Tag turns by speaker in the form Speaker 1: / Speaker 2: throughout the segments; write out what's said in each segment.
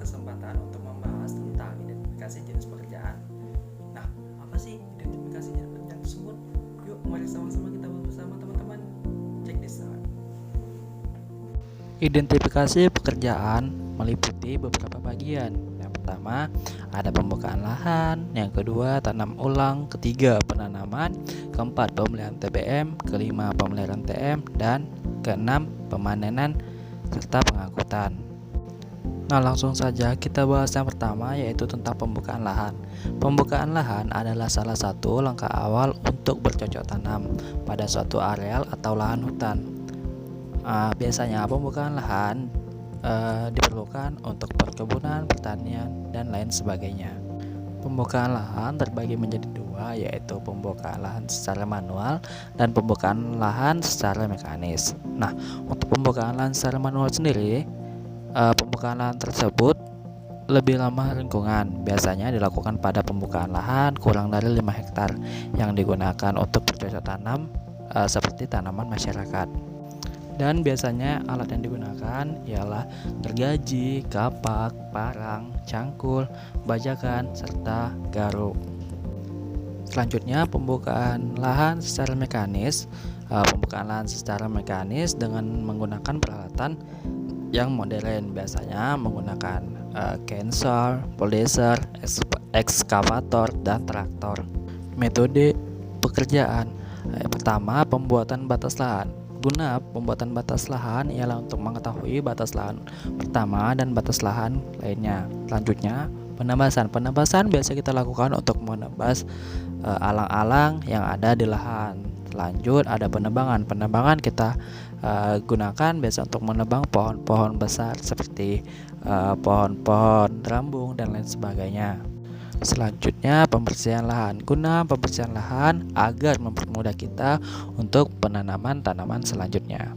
Speaker 1: kesempatan untuk membahas tentang identifikasi jenis pekerjaan. Nah, apa sih identifikasi jenis pekerjaan tersebut? Yuk, mari sama-sama kita bersama teman-teman. Check this out. Identifikasi pekerjaan meliputi beberapa bagian. Yang pertama, ada pembukaan lahan. Yang kedua, tanam ulang. Ketiga, penanaman. Keempat, pemeliharaan TBM. Kelima, pemeliharaan TM. Dan keenam, pemanenan serta pengangkutan. Nah, langsung saja kita bahas yang pertama, yaitu tentang pembukaan lahan. Pembukaan lahan adalah salah satu langkah awal untuk bercocok tanam pada suatu areal atau lahan hutan. Biasanya pembukaan lahan diperlukan untuk perkebunan, pertanian, dan lain sebagainya. Pembukaan lahan terbagi menjadi dua, yaitu pembukaan lahan secara manual dan pembukaan lahan secara mekanis. Nah, untuk pembukaan lahan secara manual sendiri, pembukaan lahan tersebut lebih ramah lingkungan. Biasanya dilakukan pada pembukaan lahan kurang dari 5 hektar yang digunakan untuk bercocok tanam seperti tanaman masyarakat. Dan biasanya alat yang digunakan ialah gergaji, kapak, parang, cangkul, bajakan, serta garuk. Selanjutnya, pembukaan lahan secara mekanis. Pembukaan lahan secara mekanis dengan menggunakan peralatan yang modern, biasanya menggunakan chainsaw, bulldozer, ekskavator, dan traktor. Metode pekerjaan. Pertama, pembuatan batas lahan. Guna pembuatan batas lahan ialah untuk mengetahui batas lahan pertama dan batas lahan lainnya. Selanjutnya, penebasan. Penebasan biasa kita lakukan untuk menebas alang-alang yang ada di lahan. Lanjut, ada penebangan. Penebangan kita gunakan biasa untuk menebang pohon-pohon besar seperti pohon-pohon rambung dan lain sebagainya. Selanjutnya, pembersihan lahan. Guna pembersihan lahan agar mempermudah kita untuk penanaman tanaman selanjutnya.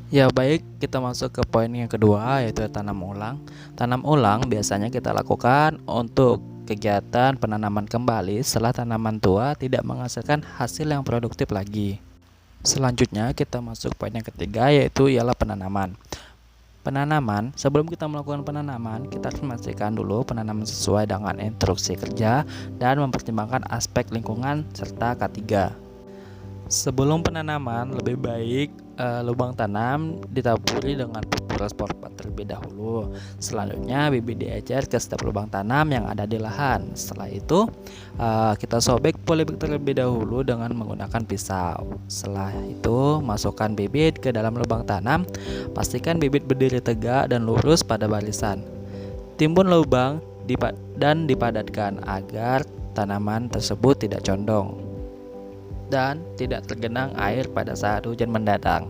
Speaker 1: Ya baik, kita masuk ke poin yang kedua, yaitu tanam ulang. Tanam ulang biasanya kita lakukan untuk kegiatan penanaman kembali setelah tanaman tua tidak menghasilkan hasil yang produktif lagi. Selanjutnya kita masuk poin yang ketiga, yaitu ialah penanaman. Penanaman, sebelum kita melakukan penanaman, kita harus memastikan dulu penanaman sesuai dengan instruksi kerja dan mempertimbangkan aspek lingkungan serta K3. Sebelum penanaman, lebih baik lubang tanam ditaburi dengan pupuk fosfat terlebih dahulu. Selanjutnya, bibit diecer ke setiap lubang tanam yang ada di lahan. Setelah itu, kita sobek polybag terlebih dahulu dengan menggunakan pisau. Setelah itu, masukkan bibit ke dalam lubang tanam. Pastikan bibit berdiri tegak dan lurus pada barisan. Timbun lubang dan dipadatkan agar tanaman tersebut tidak condong dan tidak tergenang air pada saat hujan mendatang.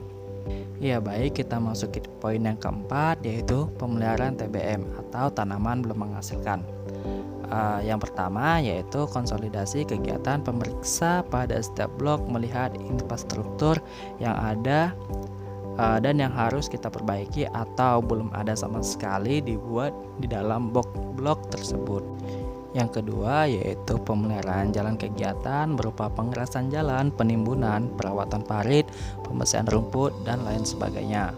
Speaker 1: Ya baik, kita masuk ke poin yang keempat, yaitu pemeliharaan TBM atau tanaman belum menghasilkan. Yang pertama yaitu konsolidasi kegiatan pemeriksa pada setiap blok, melihat infrastruktur yang ada dan yang harus kita perbaiki atau belum ada sama sekali dibuat di dalam blok tersebut. Yang kedua yaitu pemeliharaan jalan kegiatan berupa pengerasan jalan, penimbunan, perawatan parit, pembersihan rumput, dan lain sebagainya.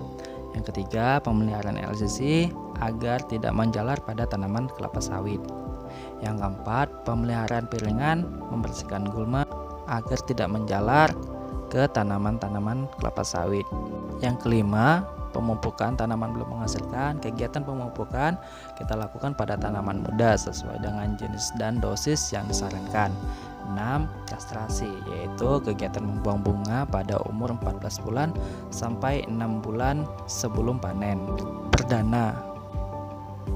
Speaker 1: Yang ketiga, pemeliharaan LCC agar tidak menjalar pada tanaman kelapa sawit. Yang keempat, pemeliharaan piringan, membersihkan gulma agar tidak menjalar ke tanaman-tanaman kelapa sawit. Yang kelima, pemupukan tanaman belum menghasilkan. Kegiatan pemupukan kita lakukan pada tanaman muda sesuai dengan jenis dan dosis yang disarankan. 6. Kastrasi, yaitu kegiatan membuang bunga pada umur 14 bulan sampai 6 bulan sebelum panen perdana.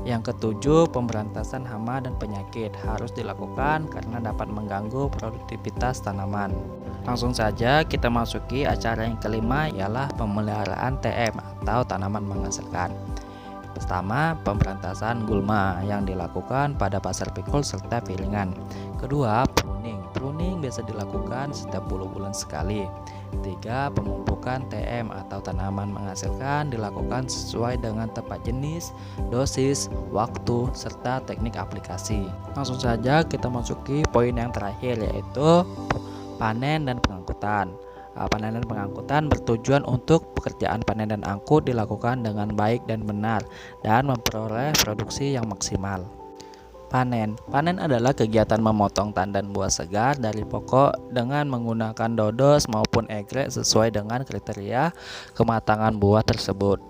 Speaker 1: Yang ketujuh, pemberantasan hama dan penyakit harus dilakukan karena dapat mengganggu produktivitas tanaman. Langsung saja kita masuki acara yang kelima, ialah pemeliharaan TM atau tanaman menghasilkan. Pertama, pemberantasan gulma yang dilakukan pada pasar pikul serta piringan. Kedua, pruning. Pruning biasa dilakukan setiap 10 bulan sekali. Tiga, pemupukan TM atau tanaman menghasilkan dilakukan sesuai dengan tepat jenis, dosis, waktu, serta teknik aplikasi. Langsung saja kita masuki poin yang terakhir, yaitu panen dan pengangkutan. Panen dan pengangkutan bertujuan untuk pekerjaan panen dan angkut dilakukan dengan baik dan benar dan memperoleh produksi yang maksimal. Panen adalah kegiatan memotong tandan buah segar dari pokok dengan menggunakan dodos maupun egrek sesuai dengan kriteria kematangan buah tersebut.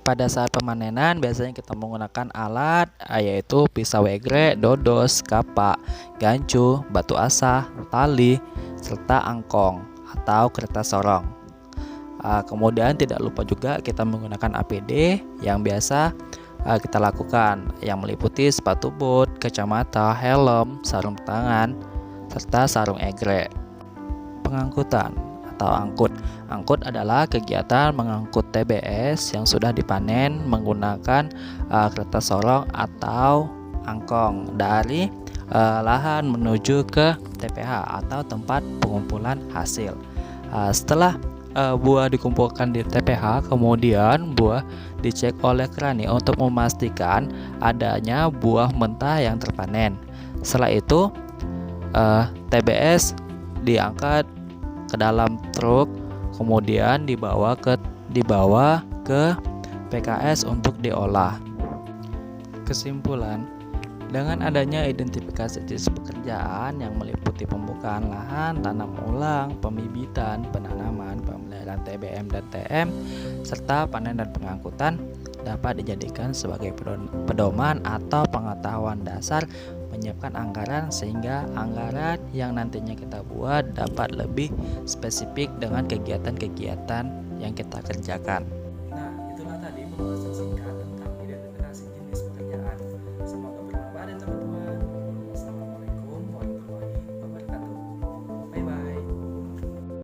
Speaker 1: Pada saat pemanenan biasanya kita menggunakan alat yaitu pisau egrek, dodos, kapak, gancu, batu asah, tali, serta angkong atau kertas sorong. Kemudian tidak lupa juga kita menggunakan APD yang biasa kita lakukan, yang meliputi sepatu boot, kacamata, helm, sarung tangan, serta sarung egrek. Pengangkutan atau angkut. Angkut adalah kegiatan mengangkut TBS yang sudah dipanen menggunakan kertas sorong atau angkong dari lahan menuju ke TPH atau tempat pengumpulan hasil. Setelah buah dikumpulkan di TPH, kemudian buah dicek oleh kerani untuk memastikan adanya buah mentah yang terpanen. Setelah itu TBS diangkat ke dalam truk, kemudian dibawa ke PKS untuk diolah. Kesimpulan, dengan adanya identifikasi jenis pekerjaan yang meliputi pembukaan lahan, tanam ulang, pembibitan, penanaman, pemeliharaan TBM dan TM, serta panen dan pengangkutan dapat dijadikan sebagai pedoman atau pengetahuan dasar menyiapkan anggaran sehingga anggaran yang nantinya kita buat dapat lebih spesifik dengan kegiatan-kegiatan yang kita kerjakan. Nah, itulah tadi pembahasan